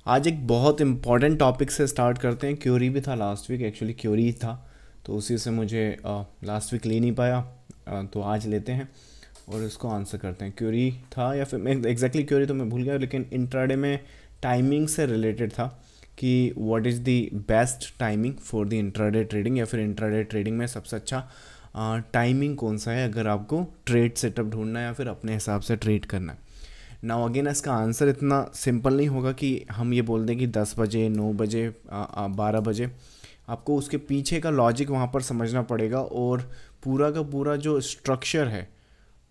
आज एक बहुत इम्पॉर्टेंट टॉपिक से स्टार्ट करते हैं। क्यूरी भी था लास्ट वीक, एक्चुअली क्यूरी ही था, तो उसी से मुझे लास्ट वीक ले नहीं पाया। तो आज लेते हैं और इसको आंसर करते हैं। क्यूरी था या फिर मैं एग्जैक्टली क्यूरी तो मैं भूल गया, लेकिन इंट्राडे में टाइमिंग से रिलेटेड था कि what is the best timing for the intraday trading, या फिर इंट्राडे ट्रेडिंग में सबसे अच्छा टाइमिंग कौन सा है अगर आपको ट्रेड सेटअप ढूंढना है या फिर अपने हिसाब से ट्रेड करना है। नाउ अगेन इसका आंसर इतना सिंपल नहीं होगा कि हम ये बोल दें कि 10 बजे, 9 बजे, 12 बजे। आपको उसके पीछे का लॉजिक वहाँ पर समझना पड़ेगा और पूरा का पूरा जो स्ट्रक्चर है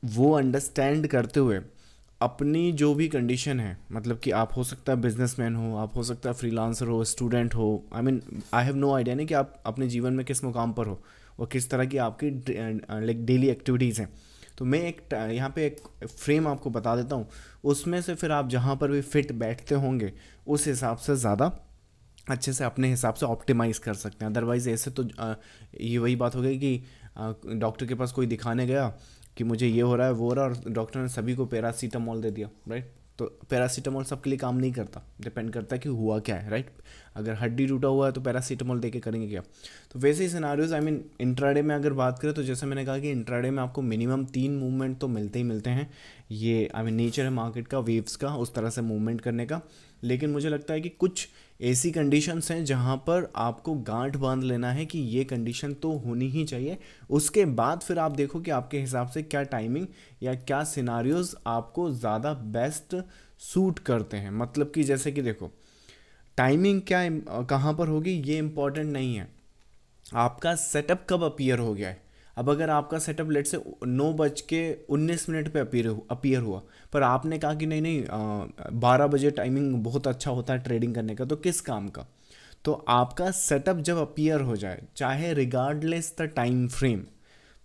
वो अंडरस्टैंड करते हुए अपनी जो भी कंडीशन है, मतलब कि आप हो सकता है बिजनेसमैन हो, आप हो सकता है फ्रीलांसर हो, स्टूडेंट हो, आई हैव नो आइडिया नहीं कि आप अपने जीवन में किस मुकाम पर हो और किस तरह की आपकी लाइक डेली एक्टिविटीज़ हैं। तो मैं एक यहाँ पे एक फ्रेम आपको बता देता हूँ, उसमें से फिर आप जहाँ पर भी फिट बैठते होंगे उस हिसाब से ज़्यादा अच्छे से अपने हिसाब से ऑप्टिमाइज़ कर सकते हैं। अदरवाइज़ ऐसे तो ये वही बात हो गई कि डॉक्टर के पास कोई दिखाने गया कि मुझे ये हो रहा है वो हो रहा है, और डॉक्टर ने सभी को पैरासीटामोल दे दिया, राइट। तो पैरासीटामोल सबके लिए काम नहीं करता, डिपेंड करता है कि हुआ क्या है, राइट। अगर हड्डी टूटा हुआ है तो पैरासीटामोल दे के करेंगे क्या। तो वैसे ही सिनारियोज इंट्राडे में अगर बात करें तो जैसे मैंने कहा कि इंट्राडे में आपको मिनिमम 3 मूवमेंट तो मिलते ही मिलते हैं। ये नेचर है मार्केट का, वेव्स का, उस तरह से मूवमेंट करने का। लेकिन मुझे लगता है कि कुछ ऐसी कंडीशंस हैं जहाँ पर आपको गांठ बांध लेना है कि ये कंडीशन तो होनी ही चाहिए। उसके बाद फिर आप देखो कि आपके हिसाब से क्या टाइमिंग या क्या सिनारियोज आपको ज़्यादा बेस्ट सूट करते हैं। मतलब कि जैसे कि देखो, टाइमिंग क्या कहाँ पर होगी ये इम्पोर्टेंट नहीं है, आपका सेटअप कब अपीयर हो गया है। अब अगर आपका सेटअप लेट से 9:19 पे अपीयर हुआ, पर आपने कहा कि नहीं नहीं 12 बजे टाइमिंग बहुत अच्छा होता है ट्रेडिंग करने का, तो किस काम का। तो आपका सेटअप जब अपीयर हो जाए, चाहे रिगार्डलेस द टाइम फ्रेम,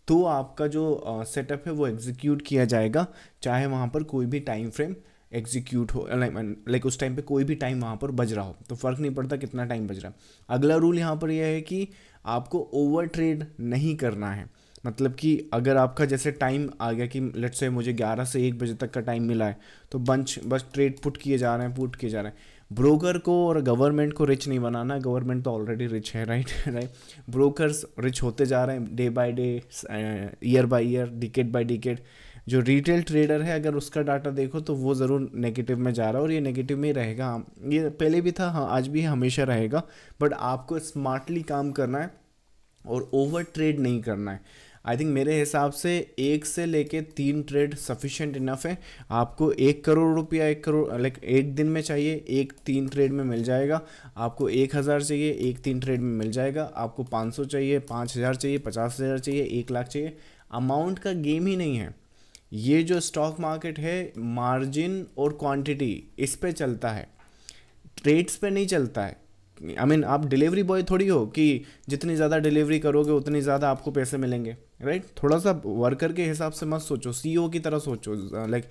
तो आपका जो सेटअप है वो एग्जीक्यूट किया जाएगा, चाहे वहाँ पर कोई भी टाइम फ्रेम एग्जीक्यूट हो, लाइक उस टाइम पे कोई भी टाइम वहाँ पर बज रहा हो, तो फ़र्क नहीं पड़ता कितना टाइम बज रहा है। अगला रूल यहाँ पर यह है कि आपको ओवर ट्रेड नहीं करना है। मतलब कि अगर आपका जैसे टाइम आ गया कि लेट्स से मुझे 11 से 1 बजे तक का टाइम मिला है, तो बस ट्रेड पुट किए जा रहे हैं, पुट किए जा रहे हैं। ब्रोकर को और गवर्नमेंट को रिच नहीं बनाना, गवर्नमेंट तो ऑलरेडी रिच है, राइट राइट। ब्रोकर्स रिच होते जा रहे हैं day by day, year by year, decade by decade. जो रिटेल ट्रेडर है अगर उसका डाटा देखो तो वो ज़रूर नेगेटिव में जा रहा है, और ये नेगेटिव में ही रहेगा। ये पहले भी था, हाँ आज भी हमेशा रहेगा। बट आपको स्मार्टली काम करना है और ओवर ट्रेड नहीं करना है। आई थिंक मेरे हिसाब से 1 से लेके 3 ट्रेड सफिशेंट इनफ है। आपको 1 करोड़ रुपया, 1 करोड़ लाइक एक दिन में चाहिए, एक 3 ट्रेड में मिल जाएगा। आपको 1,000 चाहिए, एक 3 ट्रेड में मिल जाएगा। आपको 500 चाहिए, 5,000 चाहिए, 50,000 चाहिए, 1 लाख चाहिए। अमाउंट का गेम ही नहीं है। ये जो स्टॉक मार्केट है, मार्जिन और क्वांटिटी इस पे चलता है, ट्रेड्स पे नहीं चलता है। आप डिलीवरी बॉय थोड़ी हो कि जितनी ज़्यादा डिलीवरी करोगे उतनी ज़्यादा आपको पैसे मिलेंगे, राइट। थोड़ा सा वर्कर के हिसाब से मत सोचो, सीईओ की तरह सोचो। लाइक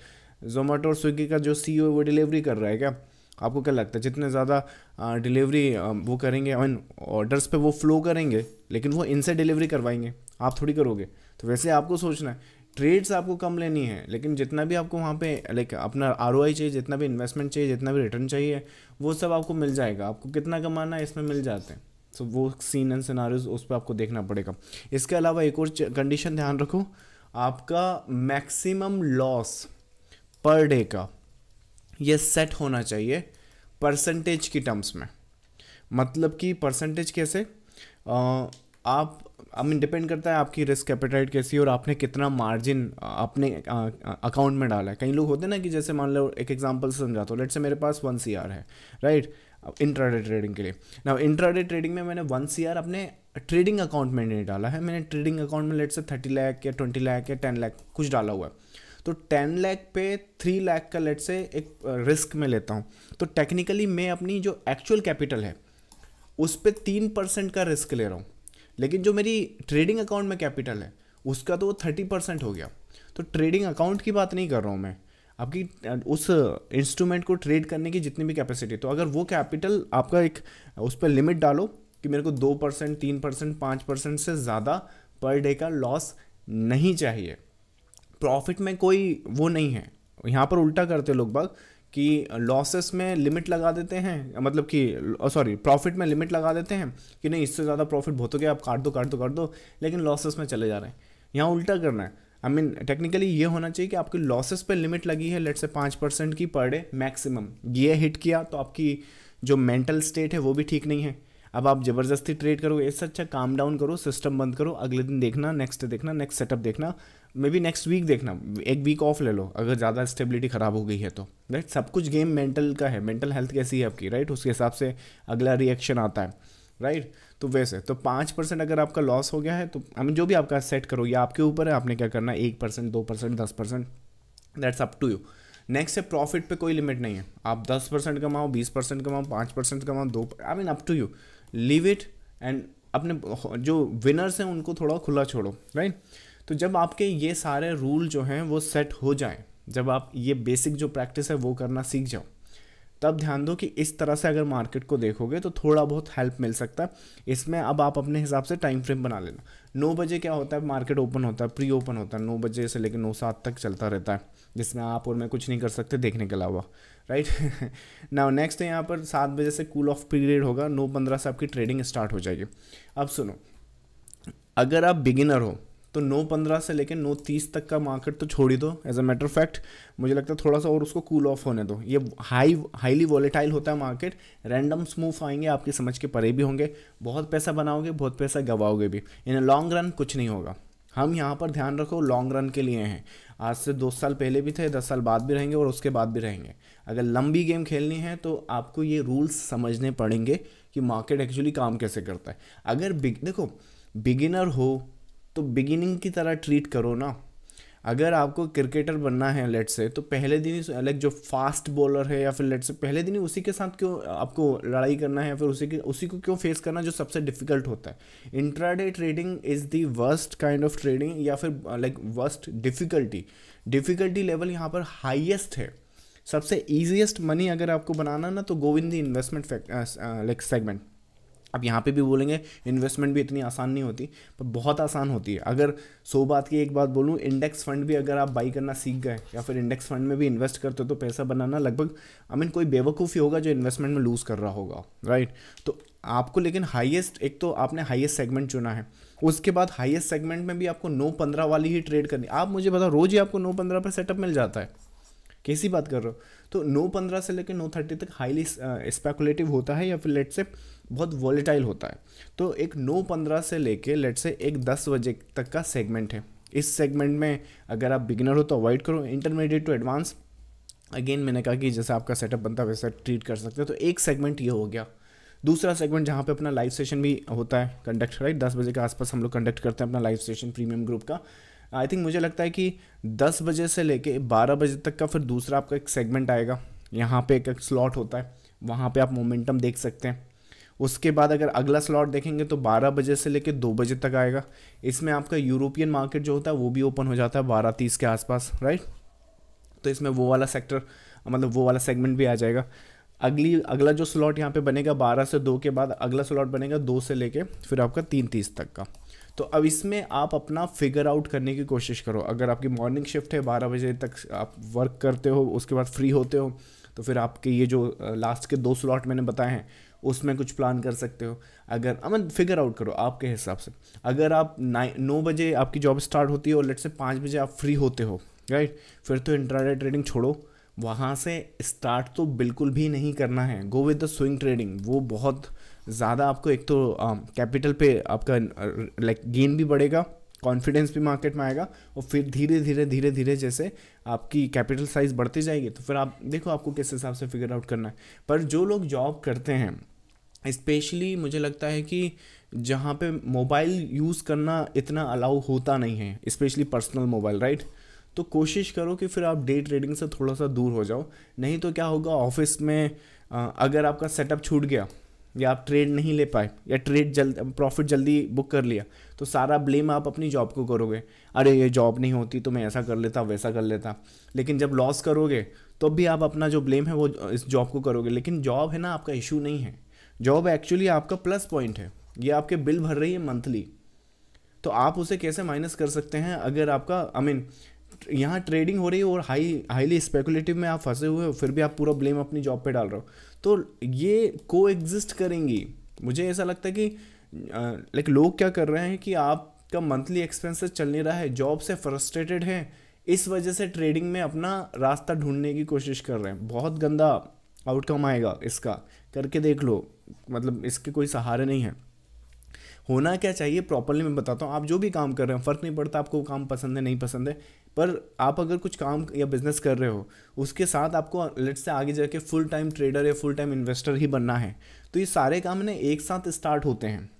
जोमेटो और स्विगी का जो सीईओ है वो डिलीवरी कर रहा है क्या। आपको क्या लगता है जितने ज़्यादा डिलीवरी वो करेंगे, ऑर्डर्स पे वो फ्लो करेंगे, लेकिन वो इनसे डिलीवरी करवाएंगे, आप थोड़ी करोगे। तो वैसे आपको सोचना है, ट्रेड्स आपको कम लेनी है, लेकिन जितना भी आपको वहाँ पे लाइक अपना आरओआई चाहिए, जितना भी इन्वेस्टमेंट चाहिए, जितना भी रिटर्न चाहिए, वो सब आपको मिल जाएगा। आपको कितना कमाना है इसमें मिल जाते हैं। सो वो सीन एंड सिनारियोज उस पर आपको देखना पड़ेगा। इसके अलावा एक और कंडीशन ध्यान रखो, आपका मैक्सिमम लॉस पर डे का ये सेट होना चाहिए परसेंटेज की टर्म्स में। मतलब कि परसेंटेज कैसे, आप डिपेंड करता है आपकी रिस्क एपेटाइट कैसी है और आपने कितना मार्जिन अपने अकाउंट में डाला है। कई लोग होते हैं ना कि जैसे मान लो, एक एग्जांपल से समझाता हूँ, लेट से मेरे पास 1 CR है, राइट, इंट्राडे ट्रेडिंग के लिए। ना इंट्राडे ट्रेडिंग में मैंने 1 CR अपने ट्रेडिंग अकाउंट में नहीं डाला है, मैंने ट्रेडिंग अकाउंट में लेट से 30 लाख या 20 लाख या 10 लाख कुछ डाला हुआ है। तो 10 लाख पे 3 लाख का लेट से एक रिस्क में लेता हूँ। तो टेक्निकली मैं अपनी जो एक्चुअल कैपिटल है उस पर 3% का रिस्क ले रहा हूँ, लेकिन जो मेरी ट्रेडिंग अकाउंट में कैपिटल है उसका तो वो 30% हो गया। तो ट्रेडिंग अकाउंट की बात नहीं कर रहा हूँ मैं, आपकी उस इंस्ट्रूमेंट को ट्रेड करने की जितनी भी कैपेसिटी। तो अगर वो कैपिटल आपका एक उस पर लिमिट डालो कि मेरे को 2%, 3%, 5% से ज़्यादा पर डे का लॉस नहीं चाहिए। प्रॉफिट में कोई वो नहीं है। यहाँ पर उल्टा करते लोग बाग कि लॉसेस में लिमिट लगा देते हैं, मतलब कि सॉरी प्रॉफिट में लिमिट लगा देते हैं कि नहीं इससे ज़्यादा प्रॉफिट बहुत हो गया, आप काट दो काट दो काट दो, लेकिन लॉसेस में चले जा रहे हैं। यहाँ उल्टा करना है। आई मीन टेक्निकली ये होना चाहिए कि आपकी लॉसेस पे लिमिट लगी है लेट्स से 5% की पर डे मैक्सिमम, ये हिट किया तो आपकी जो मेंटल स्टेट है वो भी ठीक नहीं है। अब आप ज़बरदस्ती ट्रेड करोगे, इससे अच्छा काम डाउन करो, सिस्टम बंद करो, अगले दिन देखना, नेक्स्ट डे देखना, नेक्स्ट सेटअप देखना, मे बी नेक्स्ट वीक देखना, एक वीक ऑफ ले लो अगर ज़्यादा स्टेबिलिटी ख़राब हो गई है तो, राइट। सब कुछ गेम मेंटल का है, मेंटल हेल्थ कैसी है आपकी, राइट, उसके हिसाब से अगला रिएक्शन आता है, राइट। तो वैसे तो 5% अगर आपका लॉस हो गया है तो आई मीन जो भी आपका सेट करो, या आपके ऊपर है आपने क्या करना है, 1%, 2%, 10%, that's up to you. Next है प्रॉफिट पे कोई लिमिट नहीं है, आप 10% कमाओ, 20% कमाओ, 5% कमाओ, 2, I mean up to you, leave it. And अपने जो विनर्स हैं उनको थोड़ा खुला छोड़ो, राइट। तो जब आपके ये सारे रूल जो हैं वो सेट हो जाएं, जब आप ये बेसिक जो प्रैक्टिस है वो करना सीख जाओ, तब ध्यान दो कि इस तरह से अगर मार्केट को देखोगे तो थोड़ा बहुत हेल्प मिल सकता है इसमें। अब आप अपने हिसाब से टाइम फ्रेम बना लेना। 9 बजे क्या होता है, मार्केट ओपन होता है, प्री ओपन होता है, 9 बजे से लेकर 9-7 तक चलता रहता है, जिसमें आप और मैं कुछ नहीं कर सकते देखने के अलावा, राइट। नाउ नेक्स्ट है यहाँ पर 7 बजे से कूल ऑफ पीरियड होगा, 9:15 से आपकी ट्रेडिंग स्टार्ट हो जाएगी। अब सुनो, अगर आप बिगिनर हो तो 9:15 से लेकर 9:30 तक का मार्केट तो छोड़ ही दो। As a matter of fact मुझे लगता है थोड़ा सा और उसको कूल ऑफ होने दो। ये हाईली वॉलेटाइल होता है मार्केट, रैंडम मूव आएंगे, आपकी समझ के परे भी होंगे, बहुत पैसा बनाओगे, बहुत पैसा गवाओगे भी। इन लॉन्ग रन कुछ नहीं होगा। हम यहाँ पर ध्यान रखो लॉन्ग रन के लिए हैं, आज से 2 साल पहले भी थे, 10 साल बाद भी रहेंगे और उसके बाद भी रहेंगे। अगर लंबी गेम खेलनी है तो आपको ये रूल्स समझने पड़ेंगे कि मार्केट एक्चुअली काम कैसे करता है। अगर देखो बिगिनर हो तो बिगिनिंग की तरह ट्रीट करो ना। अगर आपको क्रिकेटर बनना है लेट से, तो पहले दिन ही लाइक जो फास्ट बॉलर है या फिर लेट से पहले दिन ही उसी के साथ क्यों आपको लड़ाई करना है, फिर उसी को क्यों फेस करना जो सबसे डिफिकल्ट होता है। Intraday trading is the worst kind of trading, या फिर लाइक वर्स्ट डिफ़िकल्टी लेवल यहाँ पर हाईएस्ट है। सबसे ईजीएस्ट मनी अगर आपको बनाना ना तो गो इन दी इन्वेस्टमेंट लाइक सेगमेंट। अब यहाँ पे भी बोलेंगे इन्वेस्टमेंट भी इतनी आसान नहीं होती, पर बहुत आसान होती है। अगर 100 बात की एक बात बोलूँ, इंडेक्स फंड भी अगर आप बाई करना सीख गए या फिर इंडेक्स फंड में भी इन्वेस्ट करते हो तो पैसा बनाना लगभग आई मीन कोई बेवकूफ़ ही होगा जो इन्वेस्टमेंट में लूज़ कर रहा होगा, राइट। तो आपको लेकिन हाईएस्ट, एक तो आपने हाईएस्ट सेगमेंट चुना है, उसके बाद हाईएस्ट सेगमेंट में भी आपको 9:15 वाली ही ट्रेड करनी। आप मुझे बताओ रोज़ ही आपको 9:15 पर सेटअप मिल जाता है, कैसी बात कर रहे हो। तो 9:15 से लेकर 9:30 तक हाईली स्पेकुलेटिव होता है या फिर लेट से बहुत वॉलेटाइल होता है। तो एक 9:15 से लेके लेट से एक 10 बजे तक का सेगमेंट है। इस सेगमेंट में अगर आप बिगिनर हो तो अवॉइड करो। इंटरमीडिएट टू एडवांस अगेन मैंने कहा कि जैसा आपका सेटअप बनता है वैसा ट्रीट कर सकते हो। तो एक सेगमेंट ये हो गया। दूसरा सेगमेंट जहाँ पे अपना लाइव सेशन भी होता है कंडक्ट, राइट, 10 बजे के आसपास हम लोग कंडक्ट करते हैं अपना लाइव सेशन प्रीमियम ग्रुप का। आई थिंक मुझे लगता है कि 10 बजे से लेके 12 बजे तक का फिर दूसरा आपका एक सेगमेंट आएगा। यहाँ पे एक स्लॉट होता है, वहाँ पे आप मोमेंटम देख सकते हैं। उसके बाद अगर अगला स्लॉट देखेंगे तो 12 बजे से लेकर 2 बजे तक आएगा। इसमें आपका यूरोपियन मार्केट जो होता है वो भी ओपन हो जाता है 12:30 के आसपास, राइट। तो इसमें वो वाला सेक्टर मतलब वो वाला सेगमेंट भी आ जाएगा। अगला जो स्लॉट यहाँ पे बनेगा 12 से 2 के बाद अगला स्लॉट बनेगा 2 से लेके फिर आपका 3:30 तक का। तो अब इसमें आप अपना फिगर आउट करने की कोशिश करो। अगर आपकी मॉर्निंग शिफ्ट है 12 बजे तक आप वर्क करते हो, उसके बाद फ्री होते हो, तो फिर आपके ये जो लास्ट के 2 स्लॉट मैंने बताए हैं उसमें कुछ प्लान कर सकते हो। अगर अमन फिगर आउट करो आपके हिसाब से। अगर आप 9 बजे आपकी जॉब स्टार्ट होती है और लेट से 5 बजे आप फ्री होते हो, राइट, फिर तो इंट्राडे ट्रेडिंग छोड़ो, वहाँ से स्टार्ट तो बिल्कुल भी नहीं करना है। Go with the swing trading. वो बहुत ज़्यादा आपको एक तो कैपिटल पे आपका लाइक गेन भी बढ़ेगा, कॉन्फिडेंस भी मार्केट में आएगा, और फिर धीरे धीरे जैसे आपकी कैपिटल साइज़ बढ़ती जाएगी तो फिर आप देखो आपको किस हिसाब से फिगर आउट करना है। पर जो लोग जॉब करते हैं स्पेशली मुझे लगता है कि जहाँ पे मोबाइल यूज़ करना इतना अलाउ होता नहीं है, स्पेशली पर्सनल मोबाइल, राइट, तो कोशिश करो कि फिर आप डे ट्रेडिंग से थोड़ा सा दूर हो जाओ। नहीं तो क्या होगा, ऑफिस में अगर आपका सेटअप छूट गया या आप ट्रेड नहीं ले पाए या प्रॉफिट जल्दी बुक कर लिया तो सारा ब्लेम आप अपनी जॉब को करोगे। अरे ये जॉब नहीं होती तो मैं ऐसा कर लेता वैसा कर लेता। लेकिन जब लॉस करोगे तो भी आप अपना जो ब्लेम है वो इस जॉब को करोगे। लेकिन जॉब है ना आपका इशू नहीं है, जॉब एक्चुअली आपका प्लस पॉइंट है। ये आपके बिल भर रही है मंथली, तो आप उसे कैसे माइनस कर सकते हैं। अगर आपका यहाँ ट्रेडिंग हो रही है और हाईली स्पेकुलेटिव में आप फंसे हुए हो, फिर भी आप पूरा ब्लेम अपनी जॉब पे डाल रहे हो, तो ये को एग्जिस्ट करेंगी। मुझे ऐसा लगता है कि लाइक लोग क्या कर रहे हैं कि आपका मंथली एक्सपेंसेस चल नहीं रहा है, जॉब से फ्रस्ट्रेटेड है, इस वजह से ट्रेडिंग में अपना रास्ता ढूंढने की कोशिश कर रहे हैं। बहुत गंदा आउटकम आएगा इसका, करके देख लो, मतलब इसके कोई सहारे नहीं है। होना क्या चाहिए प्रॉपरली मैं बताता हूँ। आप जो भी काम कर रहे हो, फ़र्क नहीं पड़ता आपको काम पसंद है नहीं पसंद है, पर आप अगर कुछ काम या बिजनेस कर रहे हो, उसके साथ आपको लेट्स से आगे जाके फुल टाइम ट्रेडर या फुल टाइम इन्वेस्टर ही बनना है, तो ये सारे काम ना एक साथ स्टार्ट होते हैं।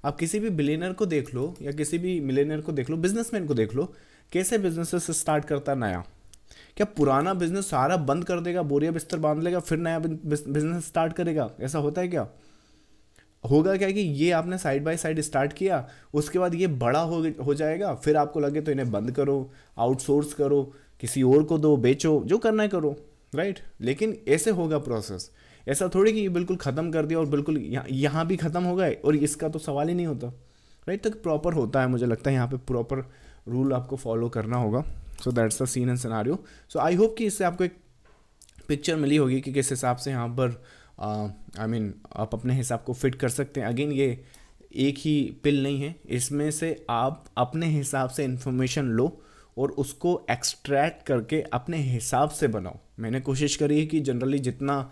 आप किसी भी बिलियनर को देख लो या किसी भी मिलियनर को देख लो, बिजनेसमैन को देख लो, कैसे बिजनेस स्टार्ट करता है नया। क्या पुराना बिजनेस सारा बंद कर देगा, बोरिया बिस्तर बांध लेगा, फिर नया बिजनेस स्टार्ट करेगा? ऐसा होता है क्या? होगा क्या कि ये आपने साइड बाय साइड स्टार्ट किया, उसके बाद ये बड़ा हो जाएगा, फिर आपको लगे तो इन्हें बंद करो, आउटसोर्स करो, किसी और को दो, बेचो, जो करना है करो, राइट। लेकिन ऐसे होगा प्रोसेस, ऐसा थोड़ी कि ये बिल्कुल ख़त्म कर दिया और बिल्कुल यहाँ भी ख़त्म हो गए, और इसका तो सवाल ही नहीं होता, राइट। तो प्रॉपर होता है, मुझे लगता है यहाँ पे प्रॉपर रूल आपको फॉलो करना होगा। So that's the scene and scenario. So I hope कि इससे आपको एक पिक्चर मिली होगी कि किस हिसाब से यहाँ पर आई मीन आप अपने हिसाब को फिट कर सकते हैं। अगेन ये एक ही पिल नहीं है, इसमें से आप अपने हिसाब से इन्फॉर्मेशन लो और उसको एक्सट्रैक्ट करके अपने हिसाब से बनाओ। मैंने कोशिश करी है कि जनरली जितना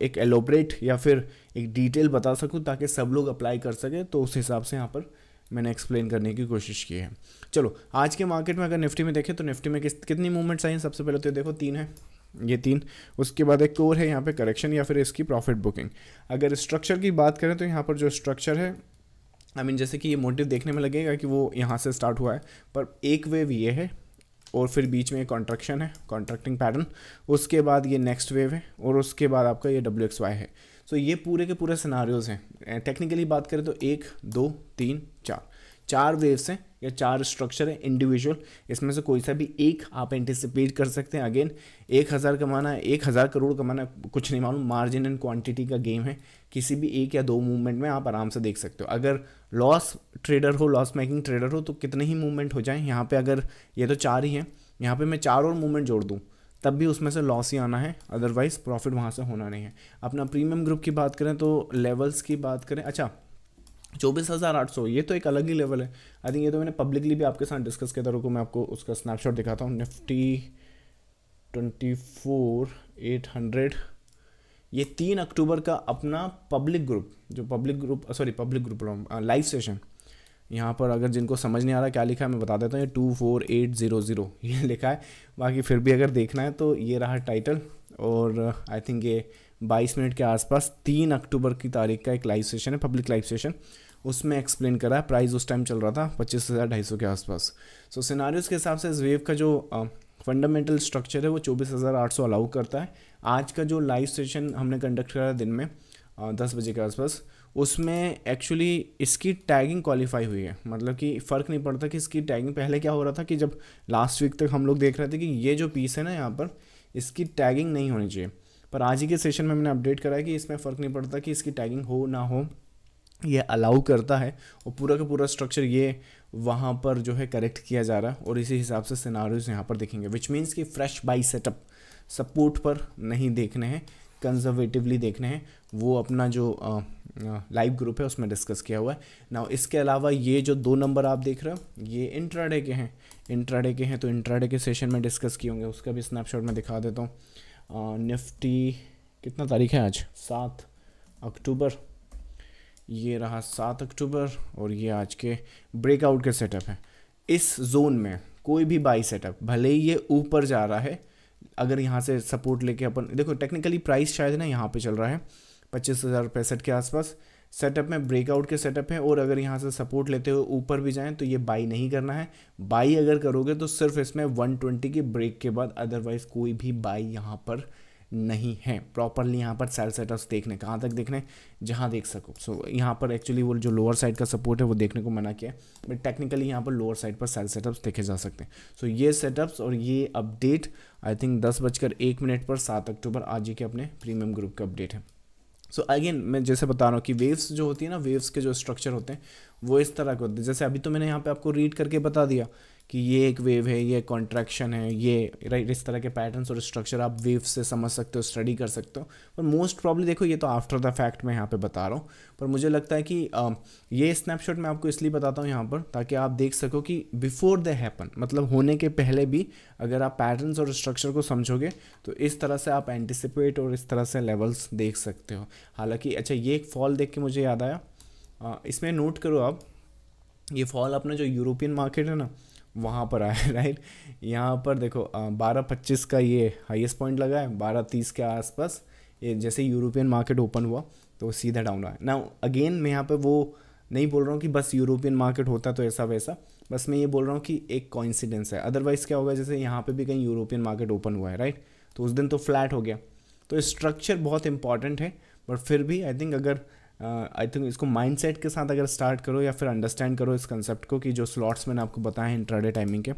एक एलोबरेट या फिर एक डिटेल बता सकूं ताकि सब लोग अप्लाई कर सकें, तो उस हिसाब से यहाँ पर मैंने एक्सप्लेन करने की कोशिश की है। चलो आज के मार्केट में अगर निफ्टी में देखें तो निफ्टी में कितनी मूवमेंट्स आई हैं? सबसे पहले तो देखो 3 है, ये 3, उसके बाद एक और है यहाँ पे करेक्शन या फिर इसकी प्रॉफिट बुकिंग। अगर स्ट्रक्चर की बात करें तो यहाँ पर जो स्ट्रक्चर है, आई मीन जैसे कि ये मोटिव देखने में लगेगा कि वो यहाँ से स्टार्ट हुआ है, पर एक वेव ये है और फिर बीच में एक कॉन्ट्रैक्शन है, कॉन्ट्रैक्टिंग पैटर्न, उसके बाद ये नेक्स्ट वेव है और उसके बाद आपका ये WXY है। सो ये पूरे के पूरे सिनारियोज़ हैं। टेक्निकली बात करें तो 1 2 3 4 वेव्स हैं या 4 स्ट्रक्चर है इंडिविजुअल, इसमें से कोई सा भी एक आप एंटिसिपेट कर सकते हैं। अगेन 1000 कमाना है, 1000 करोड़ कमाना है, कुछ नहीं मालूम, मार्जिन एंड क्वांटिटी का गेम है। किसी भी एक या दो मूवमेंट में आप आराम से देख सकते हो। अगर लॉस ट्रेडर हो, लॉस मेकिंग ट्रेडर हो, तो कितने ही मूवमेंट हो जाए यहाँ पे, अगर ये तो 4 ही हैं, यहाँ पे मैं 4 और मूवमेंट जोड़ दूँ तब भी उसमें से लॉस ही आना है, अदरवाइज प्रॉफिट वहाँ से होना नहीं है। अपना प्रीमियम ग्रुप की बात करें तो लेवल्स की बात करें, अच्छा 24,800 ये तो एक अलग ही लेवल है। आई थिंक ये तो मैंने पब्लिकली भी आपके साथ डिस्कस किया था। रुको मैं आपको उसका स्नैपशॉट दिखाता हूँ। निफ्टी 24,800 ये 3 अक्टूबर का अपना पब्लिक ग्रुप लाइव सेशन। यहाँ पर अगर जिनको समझ नहीं आ रहा क्या लिखा है मैं बता देता हूँ, ये 24800 ये लिखा है। बाकी फिर भी अगर देखना है तो ये रहा टाइटल, और आई थिंक ये 22 मिनट के आसपास 3 अक्टूबर की तारीख का एक लाइव सेशन है, पब्लिक लाइव सेशन। उसमें एक्सप्लेन करा है। प्राइस उस टाइम चल रहा था 25,250 के आसपास। सो सिनारियोज़ के हिसाब से इस वेव का जो फंडामेंटल स्ट्रक्चर है वो 24,800 अलाउ करता है। आज का जो लाइव सेशन हमने कंडक्ट करा दिन में 10 बजे के आसपास, उसमें एक्चुअली इसकी टैगिंग क्वालिफाई हुई है। मतलब कि फ़र्क नहीं पड़ता कि इसकी टैगिंग, पहले क्या हो रहा था कि जब लास्ट वीक तक हम लोग देख रहे थे कि ये जो पीस है ना यहाँ पर, इसकी टैगिंग नहीं होनी चाहिए, पर आज ही के सेशन में मैंने अपडेट करा है कि इसमें फ़र्क नहीं पड़ता कि इसकी टैगिंग हो ना हो, ये अलाउ करता है। और पूरा का पूरा स्ट्रक्चर ये वहाँ पर जो है करेक्ट किया जा रहा है, और इसी हिसाब से सिनारियोज़ यहाँ पर देखेंगे, विच मीन्स कि फ्रेश बाई सेटअप सपोर्ट पर नहीं देखने हैं, कंजर्वेटिवली देखने हैं। वो अपना जो लाइव ग्रुप है उसमें डिस्कस किया हुआ है ना। इसके अलावा ये जो 2 नंबर आप देख रहे हो ये इंट्राडे के हैं, तो इंट्राडे के सेशन में डिस्कस किए होंगे, उसका भी स्नैपशॉट मैं दिखा देता हूँ। निफ्टी कितना तारीख है आज? 7 अक्टूबर। ये रहा 7 अक्टूबर और ये आज के ब्रेकआउट के सेटअप है। इस जोन में कोई भी बाई सेटअप, भले ही ये ऊपर जा रहा है, अगर यहाँ से सपोर्ट लेके अपन देखो, टेक्निकली प्राइस शायद ना यहाँ पे चल रहा है 25,065 के आसपास। सेटअप में ब्रेकआउट के सेटअप है, और अगर यहाँ से सपोर्ट लेते हुए ऊपर भी जाएं तो ये बाई नहीं करना है। बाई अगर करोगे तो सिर्फ इसमें 120 की ब्रेक के बाद, अदरवाइज कोई भी बाई यहाँ पर नहीं है। प्रॉपरली यहाँ पर सेल सेटअप्स देखने, कहाँ तक देखने, जहाँ देख सको। सो यहाँ पर एक्चुअली वो जो लोअर साइड का सपोर्ट है वो देखने को मना किया है, बट टेक्निकली यहाँ पर लोअर साइड पर सेल सेटअप्स देखे जा सकते हैं। सो ये सेटअप्स और ये अपडेट आई थिंक 10:01 पर 7 अक्टूबर आज ही के अपने प्रीमियम ग्रुप का अपडेट है। सो अगेन मैं जैसे बता रहा हूँ कि वेव्स जो होती है ना, वेव्स के जो स्ट्रक्चर होते हैं वो इस तरह के होते हैं। जैसे अभी तो मैंने यहाँ पे आपको रीड करके बता दिया कि ये एक वेव है, ये कॉन्ट्रैक्शन है, ये राइट, इस तरह के पैटर्न्स और स्ट्रक्चर आप वेव से समझ सकते हो, स्टडी कर सकते हो। पर मोस्ट प्रॉब्ली देखो ये तो आफ्टर द फैक्ट मैं यहाँ पे बता रहा हूँ, पर मुझे लगता है कि ये स्नैपशॉट मैं आपको इसलिए बताता हूँ यहाँ पर ताकि आप देख सको कि बिफोर द हैपन, मतलब होने के पहले भी अगर आप पैटर्न्स और स्ट्रक्चर को समझोगे तो इस तरह से आप एंटिसिपेट और इस तरह से लेवल्स देख सकते हो। हालांकि अच्छा, ये एक फॉल देख के मुझे याद आया, इसमें नोट करो आप, ये फॉल अपना जो यूरोपियन मार्केट है ना वहाँ पर आया राइट। यहाँ पर देखो 12.25 का ये हाईएस्ट पॉइंट लगा है, 12.30 के आसपास ये जैसे यूरोपियन मार्केट ओपन हुआ तो सीधा डाउन आया। ना अगेन मैं यहाँ पे वो नहीं बोल रहा हूँ कि बस यूरोपियन मार्केट होता तो ऐसा वैसा, बस मैं ये बोल रहा हूँ कि एक कोइंसिडेंस है। अदरवाइज़ क्या होगा, जैसे यहाँ पे भी कहीं यूरोपियन मार्केट ओपन हुआ है राइट, तो उस दिन तो फ्लैट हो गया। तो स्ट्रक्चर बहुत इंपॉर्टेंट है, बट फिर भी आई थिंक इसको माइंडसेट के साथ अगर स्टार्ट करो या फिर अंडरस्टैंड करो इस कंसेप्ट को कि जो स्लॉट्स मैंने आपको बताए हैं इंट्राडे टाइमिंग के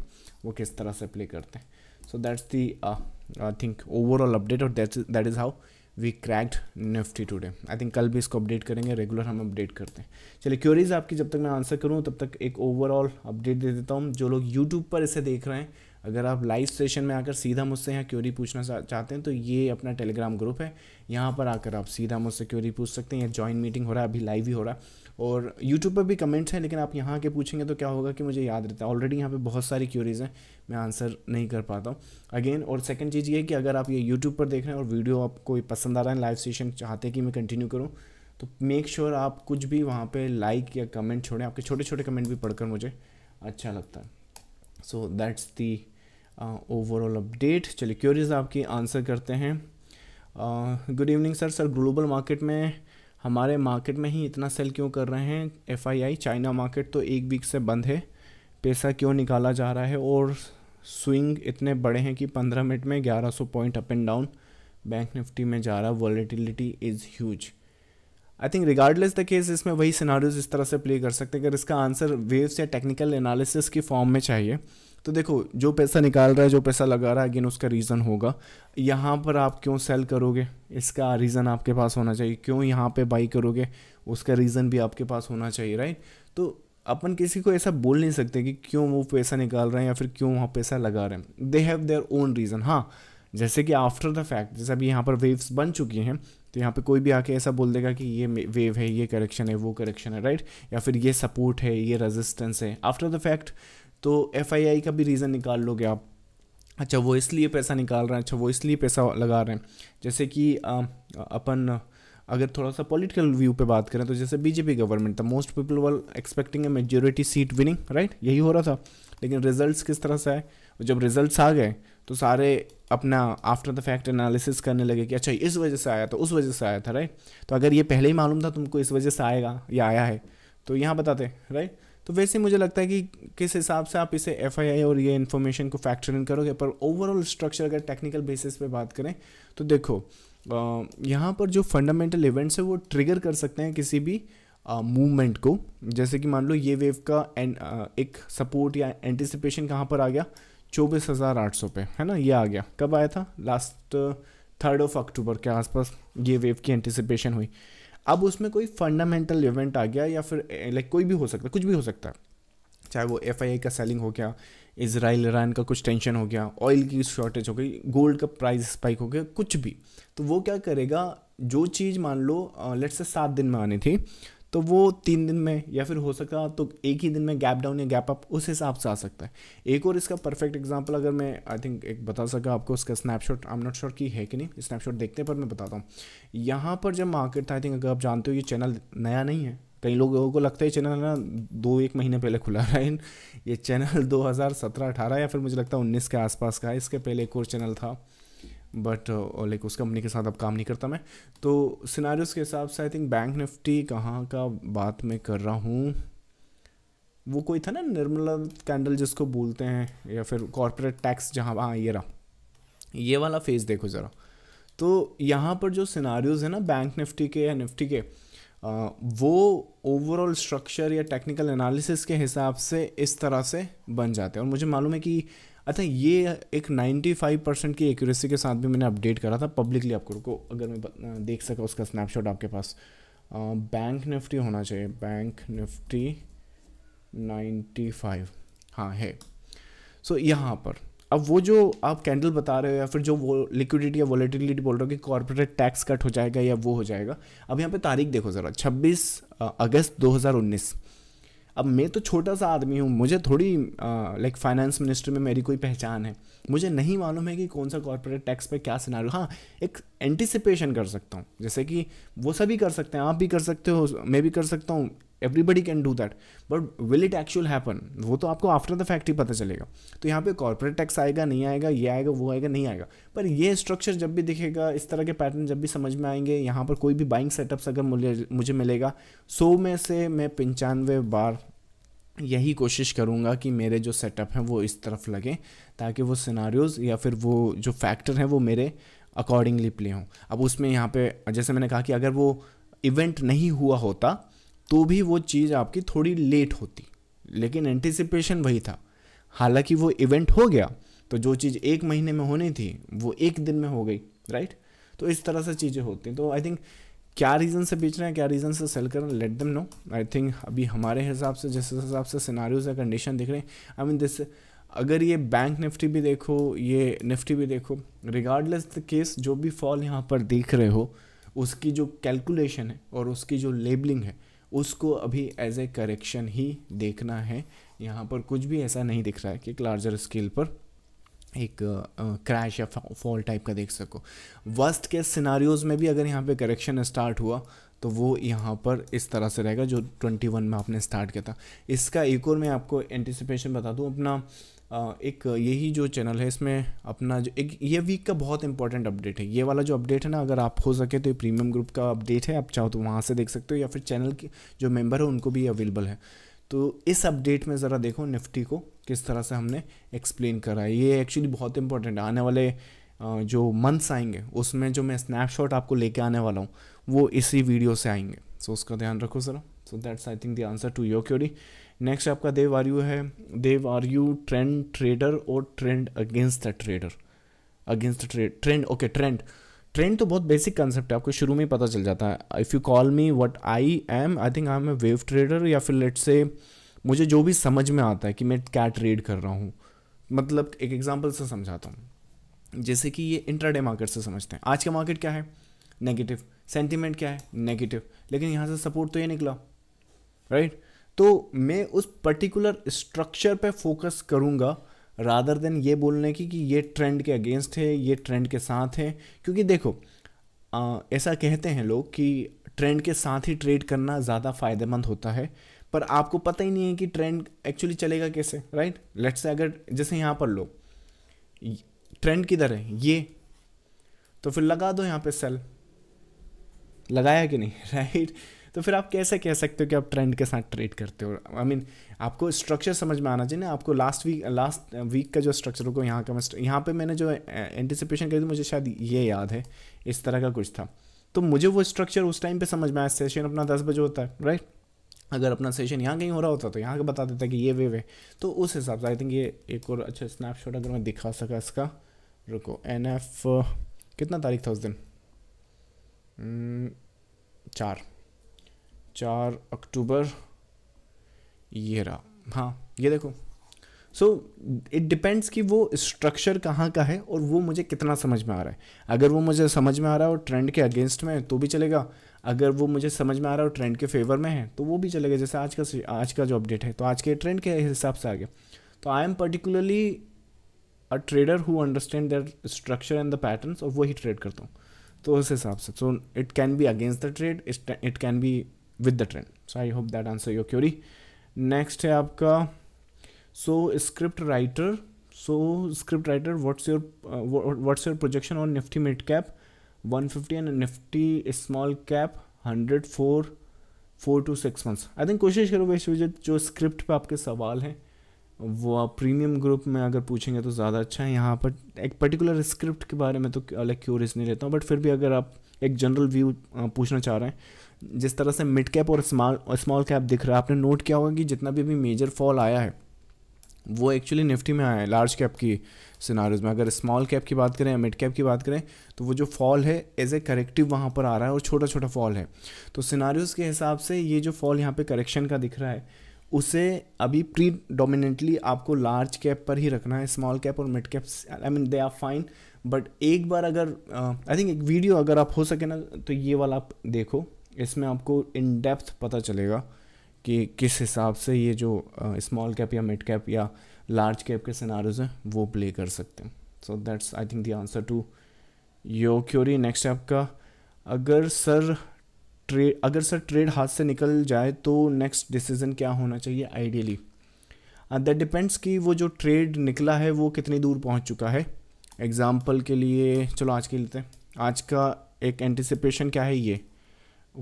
वो किस तरह से प्ले करते हैं। So that's the I think overall update, और that is how we cracked Nifty today. I think कल भी इसको अपडेट करेंगे, रेगुलर हम अपडेट करते हैं। चलिए क्वेरीज आपकी जब तक मैं आंसर करूँ तब तक एक ओवरऑल अपडेट दे देता हूँ। जो लोग यूट्यूब पर इसे देख रहे हैं, अगर आप लाइव सेशन में आकर सीधा मुझसे यहाँ क्वेरी पूछना चाहते हैं तो ये अपना टेलीग्राम ग्रुप है, यहाँ पर आकर आप सीधा मुझसे क्वेरी पूछ सकते हैं। ये जॉइन मीटिंग हो रहा है, अभी लाइव ही हो रहा है, और यूट्यूब पर भी कमेंट्स हैं, लेकिन आप यहाँ के पूछेंगे तो क्या होगा कि मुझे याद रहता है। ऑलरेडी यहाँ पे बहुत सारी क्वेरीज हैं, मैं आंसर नहीं कर पाता हूँ अगेन। और सेकंड चीज़ ये है कि अगर आप ये यूट्यूब पर देख रहे हैं और वीडियो आपको पसंद आ रहा है, लाइव सेशन चाहते हैं कि मैं कंटिन्यू करूँ, तो मेक श्योर आप कुछ भी वहाँ पे लाइक या कमेंट छोड़ें। आपके छोटे छोटे कमेंट भी पढ़कर मुझे अच्छा लगता है। सो दैट्स दी ओवरऑल अपडेट। चलिए क्वेरीज आपकी आंसर करते हैं। Good evening sir global market में हमारे मार्केट में ही इतना सेल क्यों कर रहे हैं FII? चाइना मार्केट तो एक वीक से बंद है, पैसा क्यों निकाला जा रहा है और स्विंग इतने बड़े हैं कि 15 मिनट में 1100 point up and down bank Nifty में जा रहा है, volatility is huge. I think regardless the case इसमें वही सिनारियोज इस तरह से प्ले कर सकते हैं। अगर इसका आंसर वेव्स या टेक्निकल एनालिसिस की फॉर्म में चाहिए तो देखो, जो पैसा निकाल रहा है, जो पैसा लगा रहा है, अगेन उसका रीज़न होगा। यहाँ पर आप क्यों सेल करोगे, इसका रीज़न आपके पास होना चाहिए। क्यों यहाँ पे बाई करोगे, उसका रीज़न भी आपके पास होना चाहिए राइट। तो अपन किसी को ऐसा बोल नहीं सकते कि क्यों वो पैसा निकाल रहे हैं या फिर क्यों वहाँ पैसा लगा रहे हैं। They have their own reason. हाँ, जैसे कि आफ्टर द फैक्ट, जैसे अभी यहाँ पर वेव्स बन चुकी हैं, तो यहाँ पे कोई भी आके ऐसा बोल देगा कि ये वेव है, ये करेक्शन है, वो करेक्शन है राइट, या फिर ये सपोर्ट है, ये रेजिस्टेंस है। आफ्टर द फैक्ट तो FII का भी रीज़न निकाल लोगे आप। अच्छा, वो इसलिए पैसा निकाल रहे हैं, अच्छा वो इसलिए पैसा लगा रहे हैं। जैसे कि अपन अगर थोड़ा सा पॉलिटिकल व्यू पे बात करें तो जैसे BJP गवर्नमेंट था, most people were expecting a majority seat winning right, यही हो रहा था। लेकिन रिजल्ट्स किस तरह से आए, जब रिजल्ट्स आ गए तो सारे अपना आफ्टर द फैक्ट एनालिसिस करने लगे कि अच्छा इस वजह से आया था, उस वजह से आया था राइट। तो अगर ये पहले ही मालूम था तुमको इस वजह से आएगा या आया है तो यहाँ बताते राइट। तो वैसे मुझे लगता है कि किस हिसाब से आप इसे FII और ये इन्फॉर्मेशन को फैक्टर इन करोगे। पर ओवरऑल स्ट्रक्चर अगर टेक्निकल बेसिस पे बात करें तो देखो, यहाँ पर जो फंडामेंटल इवेंट्स है वो ट्रिगर कर सकते हैं किसी भी मूवमेंट को। जैसे कि मान लो ये वेव का एक सपोर्ट या एंटिसिपेशन कहाँ पर आ गया, 24,800 पे है ना, ये आ गया। कब आया था, लास्ट 3 अक्टूबर के आसपास ये वेव की एंटिसिपेशन हुई। अब उसमें कोई फंडामेंटल इवेंट आ गया या फिर लाइक कोई भी हो सकता है, कुछ भी हो सकता है, चाहे वो FII का सेलिंग हो गया, इजराइल ईरान का कुछ टेंशन हो गया, ऑयल की शॉर्टेज हो गई, गोल्ड का प्राइस स्पाइक हो गया, कुछ भी। तो वो क्या करेगा, जो चीज़ मान लो लेट्स से 7 दिन में आनी थी तो वो 3 दिन में या फिर हो सका तो एक ही दिन में गैप डाउन या गैप अप उस हिसाब से आ सकता है। एक और इसका परफेक्ट एग्जांपल अगर मैं आई थिंक एक बता सका आपको, उसका snapshot, I am not sure कि है कि नहीं, स्नैपशॉट देखते हैं पर मैं बताता हूँ। यहाँ पर जब मार्केट था, आई थिंक अगर आप जानते हो ये चैनल नया नहीं है, कई लोगों को लगता है चैनल ना 2-1 महीने पहले खुला है। ये चैनल 2017-18 या फिर मुझे लगता है 19 के आसपास का है। इसके पहले एक और चैनल था बट लाइक उस कंपनी के साथ अब काम नहीं करता मैं। तो सिनारियोस के हिसाब से आई थिंक बैंक निफ्टी कहाँ का बात मैं कर रहा हूँ, वो कोई था ना निर्मला कैंडल जिसको बोलते हैं, या फिर कॉर्पोरेट टैक्स जहाँ, हाँ ये रहा, ये वाला फेज देखो ज़रा। तो यहाँ पर जो सिनारियोज है ना बैंक निफ्टी के या निफ्टी के, वो ओवरऑल स्ट्रक्चर या टेक्निकल एनालिसिस के हिसाब से इस तरह से बन जाते हैं। और मुझे मालूम है कि अच्छा ये एक 95% की एक्यूरेसी के साथ भी मैंने अपडेट करा था पब्लिकली आपको अगर मैं देख सका उसका स्नैपशॉट आपके पास। बैंक निफ्टी होना चाहिए, बैंक निफ्टी 95, हाँ है। सो यहाँ पर अब वो जो आप कैंडल बता रहे हो या फिर जो वो लिक्विडिटी या वॉलेटिलिटी बोल रहे हो कि कॉर्पोरेट टैक्स कट हो जाएगा या वो हो जाएगा, अब यहाँ पे तारीख देखो ज़रा 26 अगस्त 2019। अब मैं तो छोटा सा आदमी हूँ, मुझे थोड़ी लाइक फाइनेंस मिनिस्ट्री में मेरी कोई पहचान है, मुझे नहीं मालूम है कि कौन सा कॉर्पोरेट टैक्स पे क्या सिनारियो। हाँ, एक एंटिसिपेशन कर सकता हूँ, जैसे कि वो सभी कर सकते हैं, आप भी कर सकते हो, मैं भी कर सकता हूँ, everybody can do that, but will it actual happen, वो तो आपको आफ्टर द फैक्ट ही पता चलेगा। तो यहाँ पे कॉर्पोरेट टैक्स आएगा नहीं आएगा, ये आएगा वो आएगा नहीं आएगा, पर ये स्ट्रक्चर जब भी दिखेगा, इस तरह के पैटर्न जब भी समझ में आएंगे, यहाँ पर कोई भी बाइंग सेटअप्स अगर मुझे मिलेगा 100 में से मैं 95 बार यही कोशिश करूँगा कि मेरे जो सेटअप हैं वो इस तरफ लगें, ताकि वो सिनारियोज़ या फिर वो जो फैक्टर हैं वो मेरे अकॉर्डिंगली प्ले हों। अब उसमें यहाँ पे जैसे मैंने कहा कि अगर वो इवेंट नहीं हुआ होता तो भी वो चीज़ आपकी थोड़ी लेट होती, लेकिन एंटिसिपेशन वही था। हालांकि वो इवेंट हो गया तो जो चीज़ 1 महीने में होनी थी वो 1 दिन में हो गई, राइट। तो इस तरह से चीज़ें होती हैं। तो आई थिंक क्या रीज़न से बेच रहे हैं, क्या रीज़न से सेल कर रहे हैं, let them know. I think अभी हमारे हिसाब से जिस हिसाब से सिनारियोज या कंडीशन दिख रहे हैं, आई मीन दिस, अगर ये बैंक निफ्टी भी देखो, ये निफ्टी भी देखो, रिगार्डलेस द केस जो भी फॉल यहाँ पर देख रहे हो, उसकी जो कैलकुलेशन है और उसकी जो लेबलिंग है उसको अभी एज ए करेक्शन ही देखना है। यहाँ पर कुछ भी ऐसा नहीं दिख रहा है कि एक लार्जर स्केल पर एक क्रैश या फॉल टाइप का देख सको। वर्स्ट केस सिनारियोज़ में भी अगर यहाँ पे करेक्शन स्टार्ट हुआ तो वो यहाँ पर इस तरह से रहेगा जो 21 में आपने स्टार्ट किया था। इसका एक और मैं आपको एंटिसिपेशन बता दूँ, अपना एक यही जो चैनल है इसमें अपना जो एक ये वीक का बहुत इंपॉर्टेंट अपडेट है, ये वाला जो अपडेट है ना, अगर आप हो सके तो ये प्रीमियम ग्रुप का अपडेट है, आप चाहो तो वहाँ से देख सकते हो, या फिर चैनल के जो मेंबर है उनको भी अवेलेबल है। तो इस अपडेट में ज़रा देखो निफ्टी को किस तरह से हमने एक्सप्लेन करा है, ये एक्चुअली बहुत इंपॉर्टेंट है। आने वाले जो मंथ्स आएंगे उसमें जो मैं स्नैपशॉट आपको लेके आने वाला हूँ वो इसी वीडियो से आएंगे, सो उसका ध्यान रखो ज़रा। So that's I think the answer to your query. Next आपका देव आर यू है, Dev are you trend trader और trend against the trader, against the trend, okay trend तो बहुत बेसिक कंसेप्ट है, आपको शुरू में ही पता चल जाता है। If you call me what I am, I think I am a wave trader, या फिर लेट्स से मुझे जो भी समझ में आता है कि मैं क्या ट्रेड कर रहा हूँ, मतलब एक एग्जांपल से समझाता हूँ। जैसे कि ये इंट्राडे मार्केट से समझते हैं, आज का मार्केट क्या है, नेगेटिव, सेंटीमेंट क्या है, नेगेटिव, लेकिन यहाँ से सपोर्ट तो ये निकला, राइट। तो मैं उस पर्टिकुलर स्ट्रक्चर पे फोकस करूँगा रादर देन ये बोलने की कि ये ट्रेंड के अगेंस्ट है, ये ट्रेंड के साथ है। क्योंकि देखो ऐसा कहते हैं लोग कि ट्रेंड के साथ ही ट्रेड करना ज़्यादा फ़ायदेमंद होता है, पर आपको पता ही नहीं है कि ट्रेंड एक्चुअली चलेगा कैसे, राइट। लेट्स से अगर जैसे यहाँ पर लो ट्रेंड किधर है ये, तो फिर लगा दो यहाँ पे सेल, लगाया कि नहीं, राइट। तो फिर आप कैसे कह सकते हो कि आप ट्रेंड के साथ ट्रेड करते हो। आई मीन आपको स्ट्रक्चर समझ में आना चाहिए ना। आपको लास्ट वीक का जो स्ट्रक्चर को यहाँ का यहाँ पे मैंने जो एंटिसिपेशन करी थी, मुझे शायद ये याद है, इस तरह का कुछ था। तो मुझे वो स्ट्रक्चर उस टाइम पे समझ में आया। सेशन अपना 10 बजे होता है, राइट। अगर अपना सेशन यहाँ कहीं हो रहा होता तो यहाँ का बता देता कि ये वे तो उस हिसाब से आई थिंक ये एक और अच्छा स्नैपशॉट अगर मैं दिखा सका इसका, रुको, NF कितना तारीख था उस दिन, 4 अक्टूबर, ये रहा, हाँ ये देखो। सो इट डिपेंड्स कि वो स्ट्रक्चर कहाँ का है और वो मुझे कितना समझ में आ रहा है। अगर वो मुझे समझ में आ रहा है और ट्रेंड के अगेंस्ट में है तो भी चलेगा, अगर वो मुझे समझ में आ रहा है और ट्रेंड के फेवर में है तो वो भी चलेगा। जैसे आज का जो अपडेट है तो आज के ट्रेंड के हिसाब से आ गया। तो I am particularly a trader who understand that structure and the patterns, और वही ट्रेड करता हूँ। तो उस हिसाब से so it can be against the trade, it can be with the trend. So I hope that answer your query. Next है आपका script writer, what's your projection on Nifty mid cap 150 and Nifty small cap 100 4 to 6 months। I think कोशिश करो वैसे जो script पे आपके सवाल हैं वो आप प्रीमियम ग्रुप में अगर पूछेंगे तो ज़्यादा अच्छा है। यहाँ पर एक पर्टिकुलर स्क्रिप्ट के बारे में तो अलग क्यूरियस नहीं रहता हूँ, बट फिर भी अगर आप एक जनरल व्यू पूछना चाह रहे हैं, जिस तरह से मिड कैप और स्मॉल कैप दिख रहा है, आपने नोट किया होगा कि जितना भी मेजर फॉल आया है वो एक्चुअली निफ्टी में आया है लार्ज कैप की सिनारियोज में। अगर स्मॉल कैप की बात करें या मिड कैप की बात करें तो वो जो फॉल है एज ए करेक्टिव वहाँ पर आ रहा है और छोटा छोटा फॉल है। तो सिनारियोज के हिसाब से ये जो फॉल यहाँ पे करेक्शन का दिख रहा है उसे अभी प्रीडोमिनेंटली आपको लार्ज कैप पर ही रखना है। स्मॉल कैप और mid cap I mean they are fine, but एक बार अगर आई थिंक एक वीडियो अगर आप हो सके ना तो ये वाला आप देखो, इसमें आपको इन डेप्थ पता चलेगा कि किस हिसाब से ये जो स्मॉल कैप या मिड कैप या लार्ज कैप के सिनारियोज हैं वो प्ले कर सकते हैं। So that's I think the answer to your query. Next आपका, अगर सर ट्रेड हाथ से निकल जाए तो नेक्स्ट डिसीजन क्या होना चाहिए आइडियली? दैट डिपेंड्स कि वो जो ट्रेड निकला है वो कितनी दूर पहुंच चुका है। एग्जांपल के लिए चलो आज के लेते हैं, आज का एक एंटिसिपेशन क्या है ये,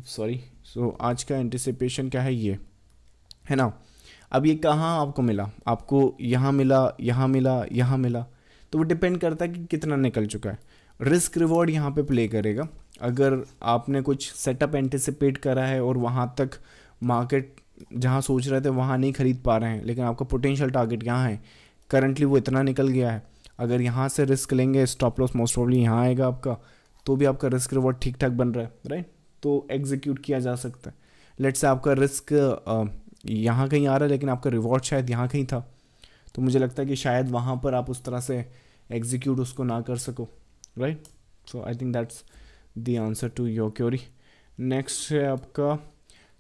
सॉरी, सो आज का एंटिसिपेशन क्या है ये, है ना। अब ये कहाँ आपको मिला, आपको यहाँ मिला, यहाँ मिला, यहाँ मिला, तो वो डिपेंड करता है कि कितना निकल चुका है। रिस्क रिवॉर्ड यहाँ पे प्ले करेगा। अगर आपने कुछ सेटअप एंटिसिपेट करा है और वहाँ तक मार्केट जहाँ सोच रहे थे वहाँ नहीं खरीद पा रहे हैं, लेकिन आपका पोटेंशियल टारगेट यहाँ है, करंटली वो इतना निकल गया है, अगर यहाँ से रिस्क लेंगे स्टॉप लॉस मोस्ट प्रॉब्ली यहाँ आएगा आपका, तो भी आपका रिस्क रिवॉर्ड ठीक ठाक बन रहा है, राइट, तो एग्जीक्यूट किया जा सकता है। लेट्स से आपका रिस्क यहाँ कहीं आ रहा है लेकिन आपका रिवॉर्ड शायद यहाँ कहीं था, तो मुझे लगता है कि शायद वहाँ पर आप उस तरह से एग्जीक्यूट उसको ना कर सको, right. So I think that's the answer to your query. Next है आपका,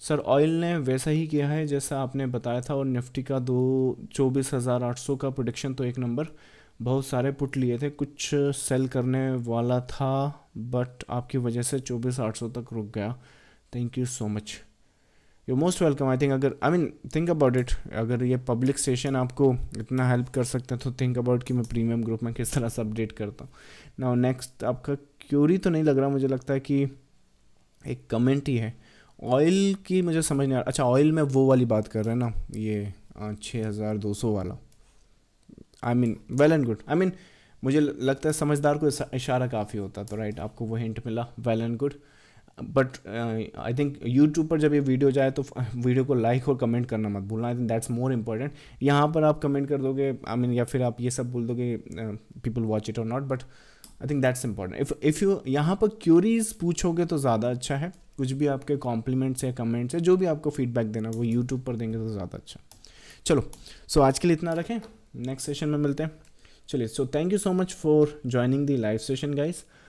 सर ऑयल ने वैसा ही किया है जैसा आपने बताया था और निफ्टी का 24,800 का प्रोडिक्शन तो एक नंबर, बहुत सारे पुट लिए थे, कुछ सेल करने वाला था बट आपकी वजह से 24,800 तक रुक गया, thank you so much, you most welcome. I think अगर I mean think about it, अगर ये पब्लिक सेशन आपको इतना हेल्प कर सकते हैं तो थिंक अबाउट कि मैं प्रीमियम ग्रुप में किस तरह से अपडेट करता हूँ। नाउ नेक्स्ट आपका क्यूरी तो नहीं लग रहा, मुझे लगता है कि एक कमेंट ही है। ऑयल की मुझे समझ नहीं आ रहा, अच्छा ऑयल में वो वाली बात कर रहे हैं ना, ये 6,200 वाला, I mean well and good, I mean मुझे लगता है समझदार को इशारा काफ़ी होता है, तो राइट आपको वो हिंट मिला, well and good. But I think YouTube पर जब ये वीडियो जाए तो वीडियो को लाइक और कमेंट करना मत भूलना, आई थिंक दैट्स मोर इम्पॉर्टेंट। यहाँ पर आप कमेंट कर दोगे आई मीन या फिर आप ये सब बोल दोगे पीपल वॉच इट और not, but I think that's important. If you यहाँ पर क्यूरीज पूछोगे तो ज़्यादा अच्छा है, कुछ भी आपके कॉम्प्लीमेंट्स या कमेंट्स है जो भी आपको फीडबैक देना वो यूट्यूब पर देंगे तो ज़्यादा अच्छा। चलो सो आज के लिए इतना रखें, नेक्स्ट सेशन में मिलते हैं। चलिए, so thank you so much for joining the live session guys.